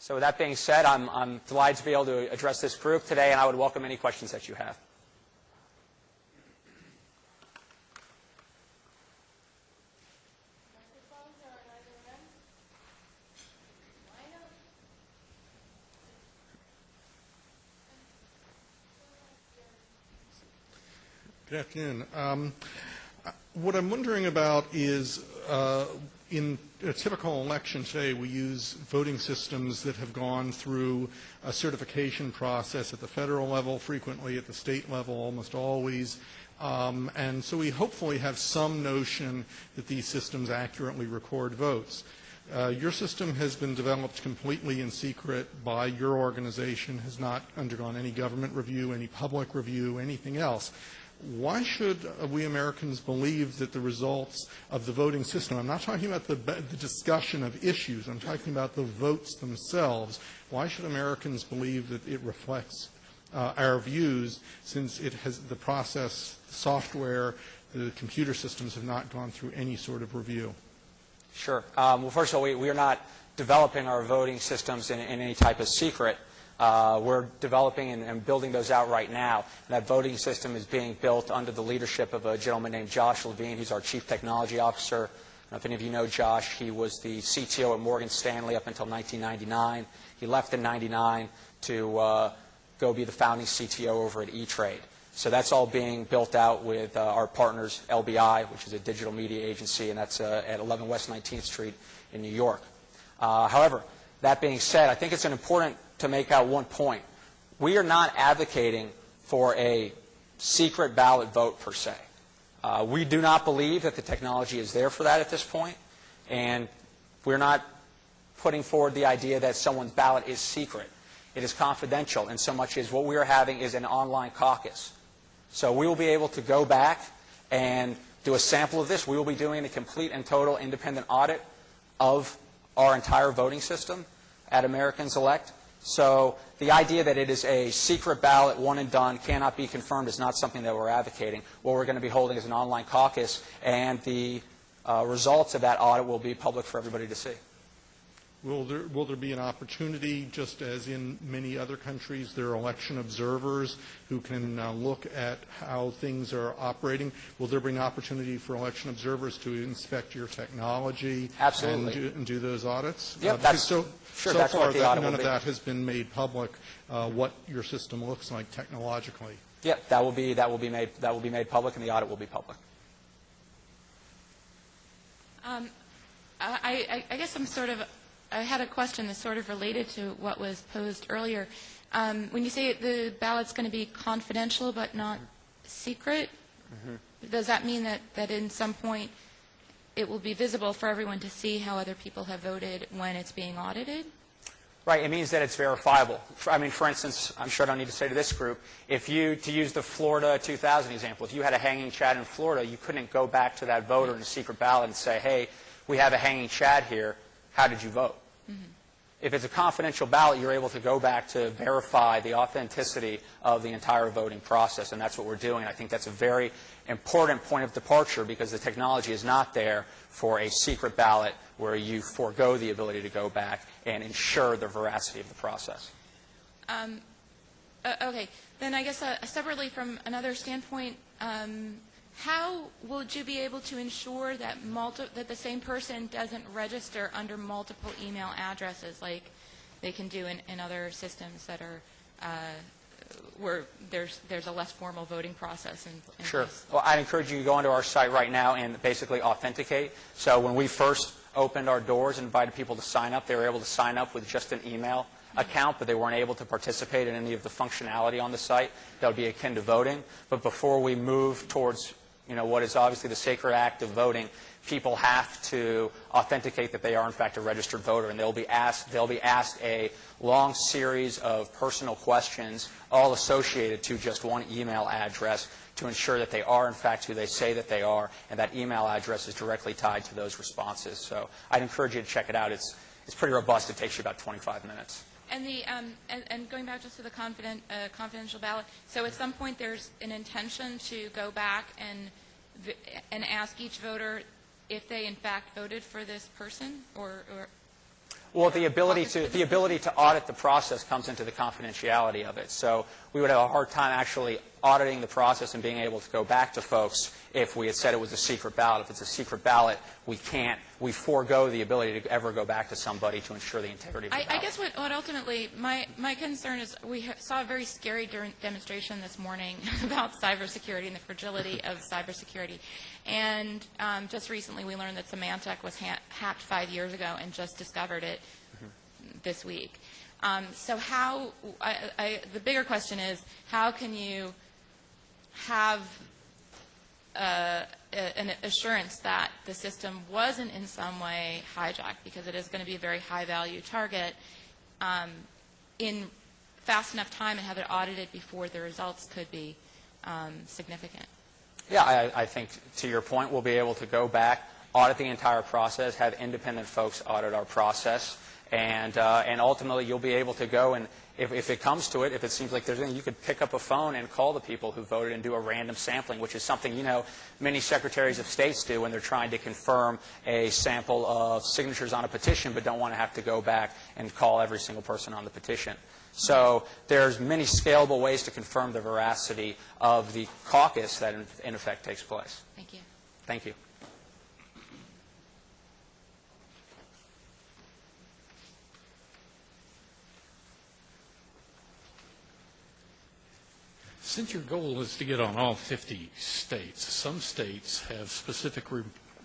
So with that being said, I'm delighted to be able to address this group today, and I would welcome any questions that you have. Good afternoon. What I'm wondering about is, in a typical election today, we use voting systems that have gone through a certification process at the federal level, frequently at the state level, almost always. And so we hopefully have some notion that these systems accurately record votes. Your system has been developed completely in secret by your organization, has not undergone any government review, any public review, anything else. Why should we Americans believe that the results of the voting system, I'm not talking about the discussion of issues, I'm talking about the votes themselves, why should Americans believe that it reflects our views, since it has the process, the software, the computer systems have not gone through any sort of review? Sure. Well, first of all, we are not developing our voting systems in any type of secret. We're developing and building those out right now. And that voting system is being built under the leadership of a gentleman named Josh Levine, who's our Chief Technology Officer. I don't know if any of you know Josh. He was the CTO at Morgan Stanley up until 1999. He left in 99 to go be the founding CTO over at E-Trade. So that's all being built out with our partners, LBI, which is a digital media agency, and that's at 11 West 19th Street in New York. However, that being said, I think it's important to make out one point. We are not advocating for a secret ballot vote per se. We do not believe that the technology is there for that at this point, and we're not putting forward the idea that someone's ballot is secret. It is confidential in so much as what we are having is an online caucus. So we will be able to go back and do a sample of this. We will be doing a complete and total independent audit of our entire voting system at Americans Elect. So the idea that it is a secret ballot, one and done, cannot be confirmed is not something that we're advocating. What we're going to be holding is an online caucus, and the results of that audit will be public for everybody to see. Will there be an opportunity, just as in many other countries, there are election observers who can look at how things are operating? Will there be an opportunity for election observers to inspect your technology? Absolutely. And do those audits? Yep, So that's far, what the audit none will of be. that has been made public, what your system looks like technologically. Yep, that will be made public, and the audit will be public. I guess I had a question that's sort of related to what was posed earlier. When you say the ballot's going to be confidential but not secret, does that mean that in some point it will be visible for everyone to see how other people have voted when it's being audited? Right. It means that it's verifiable. I mean, for instance, I'm sure I don't need to say to this group, if you, to use the Florida 2000 example, if you had a hanging chad in Florida, you couldn't go back to that voter in a secret ballot and say, hey, we have a hanging chad here. How did you vote? If it's a confidential ballot, you're able to go back to verify the authenticity of the entire voting process, and that's what we're doing. I think that's a very important point of departure, because the technology is not there for a secret ballot where you forego the ability to go back and ensure the veracity of the process. Okay. Then I guess separately from another standpoint, how would you be able to ensure that that the same person doesn't register under multiple email addresses like they can do in other systems that are where there's a less formal voting process in Sure. place? Well, I'd encourage you to go onto our site right now and basically authenticate. So when we first opened our doors and invited people to sign up, they were able to sign up with just an email account, but they weren't able to participate in any of the functionality on the site that would be akin to voting. But before we move towards what is obviously the sacred act of voting, people have to authenticate that they are in fact a registered voter, and they'll be asked a long series of personal questions, all associated to just one email address, to ensure that they are in fact who they say that they are, and that email address is directly tied to those responses. So I'd encourage you to check it out. It's pretty robust. It takes you about 25 minutes. And and going back just to the confidential ballot, so at some point there's an intention to go back and ask each voter if they in fact voted for this person, or Well, the ability to audit the process comes into the confidentiality of it. So we would have a hard time actually auditing the process and being able to go back to folks if we had said it was a secret ballot. If it's a secret ballot, we forego the ability to ever go back to somebody to ensure the integrity of the ballot. I guess what ultimately, my concern is we saw a very scary demonstration this morning about cybersecurity and the fragility of cybersecurity. And just recently we learned that Symantec was hacked 5 years ago and just discovered it this week. So how, the bigger question is, how can you have an assurance that the system wasn't in some way hijacked, because it is going to be a very high-value target, in fast enough time and have it audited before the results could be significant? Yeah, I think to your point, we'll be able to go back, audit the entire process, have independent folks audit our process, and ultimately you'll be able to go and if it comes to it, if it seems like there's anything, you could pick up a phone and call the people who voted and do a random sampling, which is something, many secretaries of states do when they're trying to confirm a sample of signatures on a petition but don't want to have to go back and call every single person on the petition. So there's many scalable ways to confirm the veracity of the caucus that in effect takes place. Thank you. Thank you. Since your goal is to get on all 50 states, some states have specific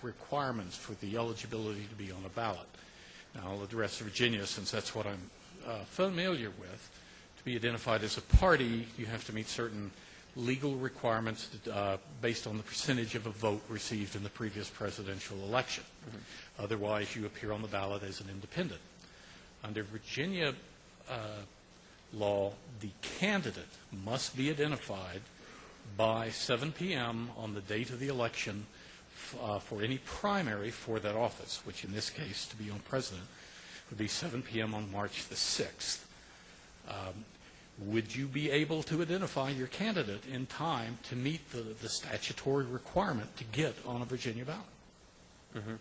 requirements for the eligibility to be on a ballot. Now, I'll address Virginia since that's what I'm familiar with. To be identified as a party, you have to meet certain legal requirements based on the percentage of a vote received in the previous presidential election. Mm-hmm. Otherwise, you appear on the ballot as an independent. Under Virginia law, the candidate must be identified by 7 p.m. on the date of the election for any primary for that office, which in this case, to be on president, would be 7 p.m. on March the 6th. Would you be able to identify your candidate in time to meet the statutory requirement to get on a Virginia ballot? Mm-hmm.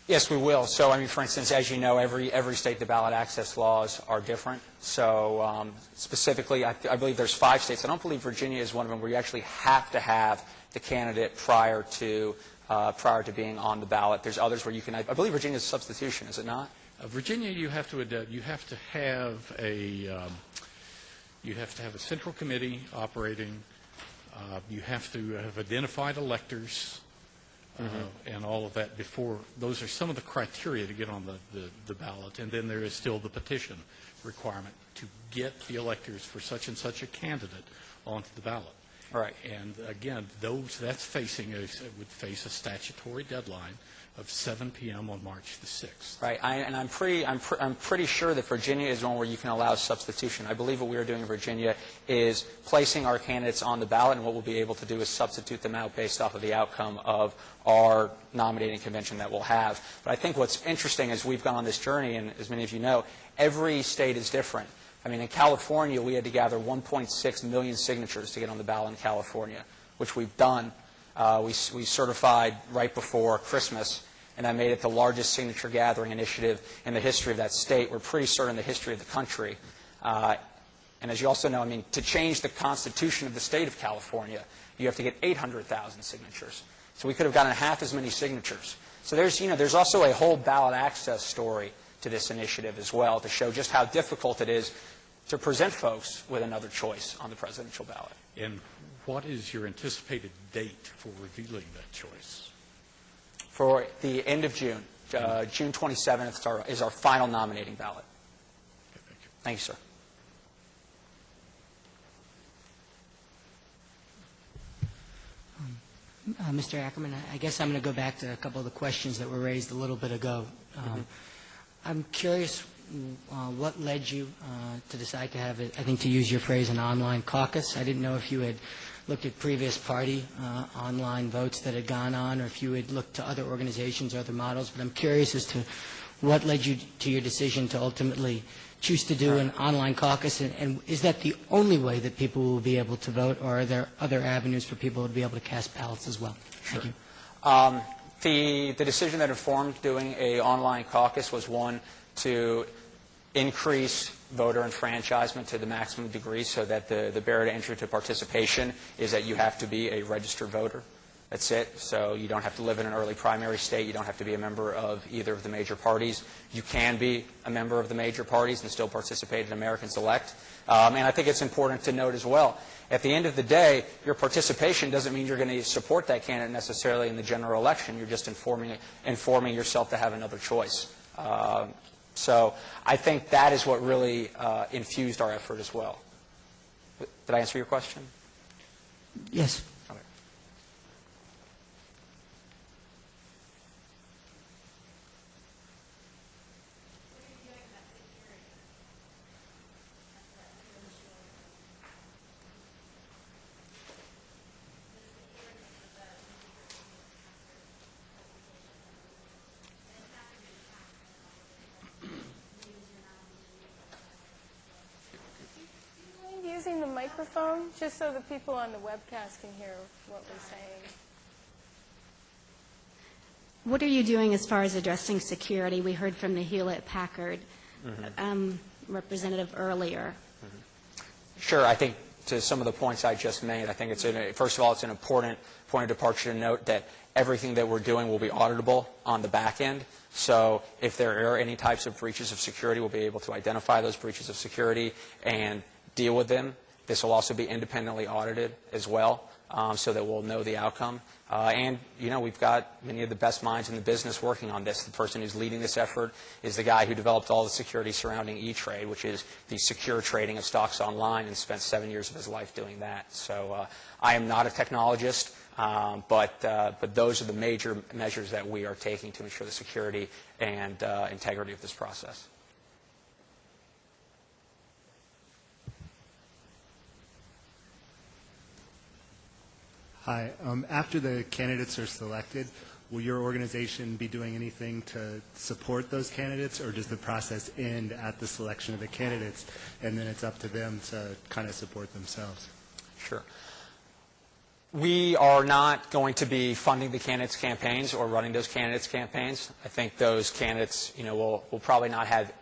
Yes, we will. So, for instance, as you know, every state, the ballot access laws are different. So, specifically, I believe there's 5 states. I don't believe Virginia is one of them where you actually have to have the candidate prior to being on the ballot. There's others where you can. I believe Virginia is a substitution, is it not? Virginia, you have to have a central committee operating. You have to have identified electors. And all of that before. Those are some of the criteria to get on the ballot. And then there is still the petition requirement to get the electors for such and such a candidate onto the ballot. Right. And again, would face a statutory deadline of 7 p.m. on March the 6th. Right. I'm pretty sure that Virginia is one where you can allow substitution. I believe what we are doing in Virginia is placing our candidates on the ballot, and what we'll be able to do is substitute them out based off of the outcome of our nominating convention that we'll have. But I think what's interesting is we've gone on this journey, and as many of you know, every state is different. In California, we had to gather 1.6 million signatures to get on the ballot in California, which we've done. We certified right before Christmas, and that made it the largest signature gathering initiative in the history of that state. We're pretty certain in the history of the country. And as you also know, to change the constitution of the state of California, you have to get 800,000 signatures. So we could have gotten half as many signatures. So there's also a whole ballot access story to this initiative as well, to show just how difficult it is to present folks with another choice on the presidential ballot. And what is your anticipated date for revealing that choice? For the end of June. June 27th is our final nominating ballot. Okay, thank you. Thank you, sir. Mr. Ackerman, I guess I'm going to go back to a couple of the questions that were raised a little bit ago. I'm curious what led you to decide to have, to use your phrase, an online caucus. I didn't know if you had looked at previous party online votes that had gone on, or if you had looked to other organizations or other models, but I'm curious as to what led you to your decision to ultimately choose to do an online caucus, and is that the only way that people will be able to vote, or are there other avenues for people to be able to cast ballots as well? Thank you. The decision that informed doing an online caucus was one to increase voter enfranchisement to the maximum degree so that the barrier to entry to participation is that you have to be a registered voter. That's it. So you don't have to live in an early primary state. You don't have to be a member of either of the major parties. You can be a member of the major parties and still participate in Americans Elect. And I think it's important to note as well, at the end of the day, your participation doesn't mean you're going to support that candidate necessarily in the general election. You're just informing yourself to have another choice. So I think that is what really infused our effort as well. Did I answer your question? Yes. Okay. Using the microphone, just so the people on the webcast can hear what we're saying. What are you doing as far as addressing security? We heard from the Hewlett Packard representative earlier. Sure. I think to some of the points I just made, I think first of all, it's an important point of departure to note that everything that we're doing will be auditable on the back end. So if there are any types of breaches of security, we'll be able to identify those breaches of security and deal with them. This will also be independently audited as well, so that we'll know the outcome. And, we've got many of the best minds in the business working on this. The person who's leading this effort is the guy who developed all the security surrounding E-Trade, which is the secure trading of stocks online, and spent 7 years of his life doing that. So I am not a technologist, but those are the major measures that we are taking to ensure the security and integrity of this process. Hi. After the candidates are selected, will your organization be doing anything to support those candidates, or does the process end at the selection of the candidates, and then it's up to them to kind of support themselves? Sure. We are not going to be funding the candidates' campaigns or running those candidates' campaigns. I think those candidates, will probably not have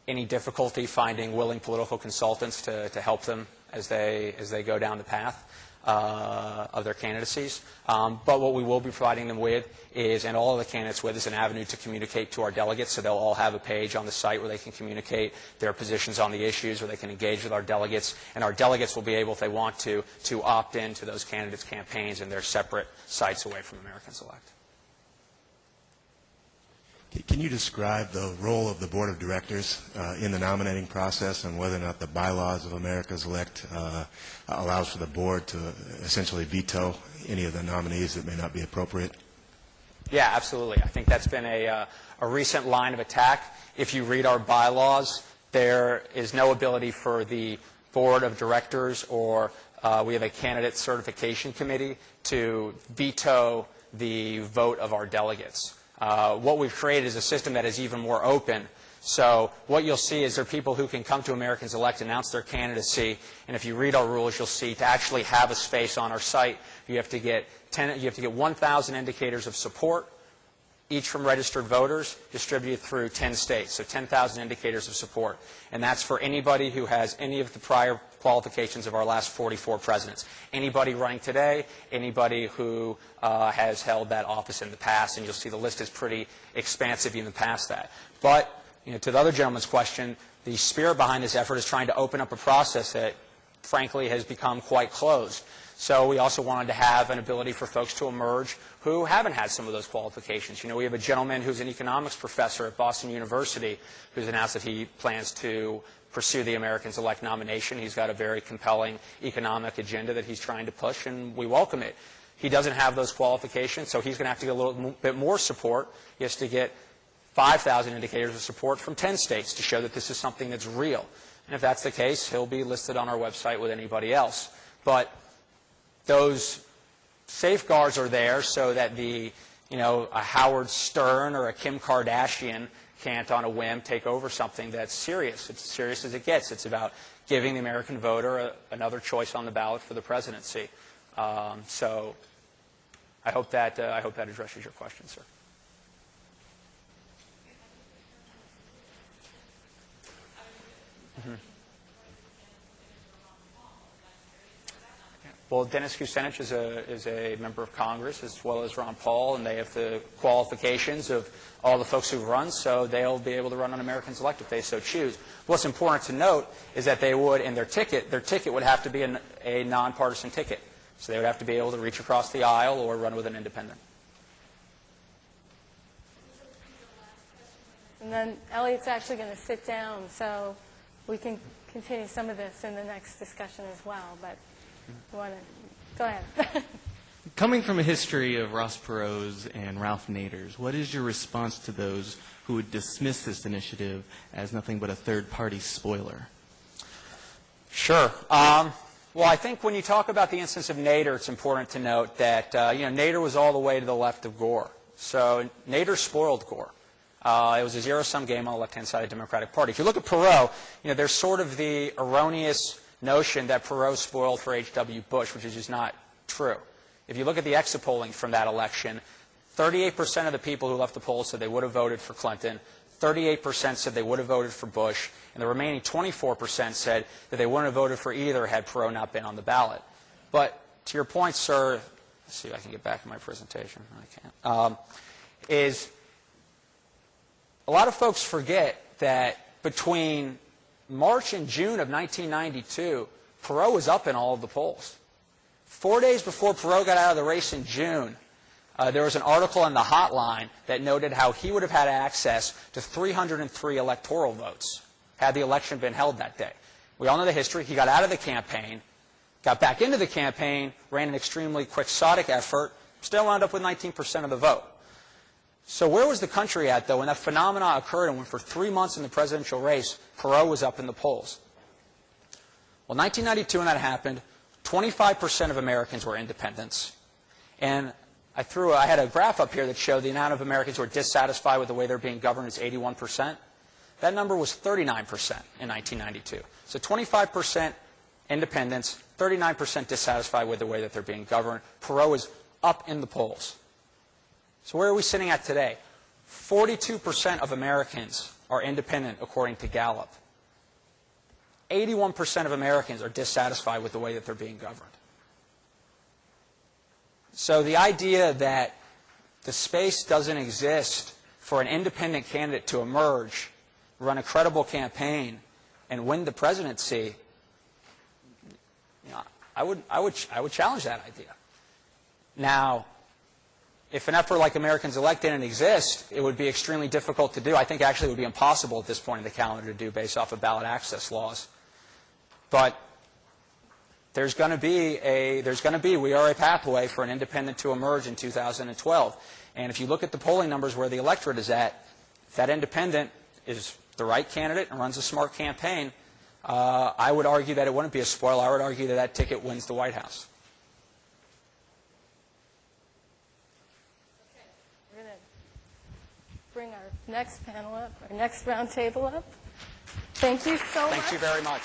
any difficulty finding willing political consultants to help them as they go down the path of their candidacies. But what we will be providing them with is, and all of the candidates with, is an avenue to communicate to our delegates. So they'll all have a page on the site where they can communicate their positions on the issues, where they can engage with our delegates. And our delegates will be able, if they want to opt into those candidates' campaigns in their separate sites away from American Select. Can you describe the role of the Board of Directors in the nominating process, and whether or not the bylaws of America's Elect allows for the board to essentially veto any of the nominees that may not be appropriate? Yeah, absolutely. I think that's been a recent line of attack. If you read our bylaws, there is no ability for the Board of Directors, or we have a candidate certification committee, to veto the vote of our delegates. What we've created is a system that is even more open. So what you'll see is there are people who can come to Americans Elect, announce their candidacy, and if you read our rules, you'll see to actually have a space on our site, you have to get 1,000 indicators of support, each from registered voters, distributed through 10 states. So 10,000 indicators of support. And that's for anybody who has any of the prior qualifications of our last 44 presidents. Anybody running today, anybody who has held that office in the past, and you'll see the list is pretty expansive even past that. But, to the other gentleman's question, the spirit behind this effort is trying to open up a process that, frankly, has become quite closed. So we also wanted to have an ability for folks to emerge who haven't had some of those qualifications. We have a gentleman who's an economics professor at Boston University who's announced that he plans to pursue the Americans Elect nomination. He's got a very compelling economic agenda that he's trying to push, and we welcome it. He doesn't have those qualifications, so he's going to have to get a little bit more support. He has to get 5,000 indicators of support from 10 states to show that this is something that's real. And if that's the case, he'll be listed on our website with anybody else. But those safeguards are there so that a Howard Stern or a Kim Kardashian can't, on a whim, take over something that's serious. It's as serious as it gets. It's about giving the American voter another choice on the ballot for the presidency. So I hope that addresses your question, sir. Well, Dennis Kucinich is a member of Congress, as well as Ron Paul, and they have the qualifications of all the folks who've run, so they'll be able to run on Americans Elect if they so choose. What's important to note is that they would, in their ticket would have to be a nonpartisan ticket. So they would have to be able to reach across the aisle or run with an independent. And then Elliot's actually going to sit down, so we can continue some of this in the next discussion as well. But you want to go ahead. Coming from a history of Ross Perot's and Ralph Nader's, what is your response to those who would dismiss this initiative as nothing but a third-party spoiler? Sure. Well, I think when you talk about the instance of Nader, it's important to note that Nader was all the way to the left of Gore. So Nader spoiled Gore. It was a zero-sum game on the left-hand side of the Democratic Party. If you look at Perot, there's sort of the erroneous notion that Perot spoiled for H.W. Bush, which is just not true. If you look at the exit polling from that election, 38% of the people who left the polls said they would have voted for Clinton, 38% said they would have voted for Bush, and the remaining 24% said that they wouldn't have voted for either had Perot not been on the ballot. But to your point, sir, let's see if I can get back to my presentation. I can't. Is a lot of folks forget that between March and June of 1992, Perot was up in all of the polls. 4 days before Perot got out of the race in June, there was an article in the Hotline that noted how he would have had access to 303 electoral votes had the election been held that day. We all know the history. He got out of the campaign, got back into the campaign, ran an extremely quixotic effort, still wound up with 19% of the vote. So where was the country at, though, when that phenomenon occurred and when for 3 months in the presidential race, Perot was up in the polls? Well, 1992 when that happened, 25% of Americans were independents. And I had a graph up here that showed the amount of Americans who were dissatisfied with the way they're being governed is 81%. That number was 39% in 1992. So 25% independents, 39% dissatisfied with the way that they're being governed. Perot is up in the polls. So where are we sitting at today? 42% of Americans are independent, according to Gallup. 81% of Americans are dissatisfied with the way that they're being governed. So the idea that the space doesn't exist for an independent candidate to emerge, run a credible campaign, and win the presidency, I would challenge that idea. Now, if an effort like Americans Elect didn't exist, it would be extremely difficult to do. I think actually it would be impossible at this point in the calendar to do based off of ballot access laws. But there's going to be, we are a pathway for an independent to emerge in 2012. And if you look at the polling numbers where the electorate is at, if that independent is the right candidate and runs a smart campaign, I would argue that it wouldn't be a spoil. I would argue that that ticket wins the White House. Bring our next panel up, our next round table up. Thank you so much. Thank you very much.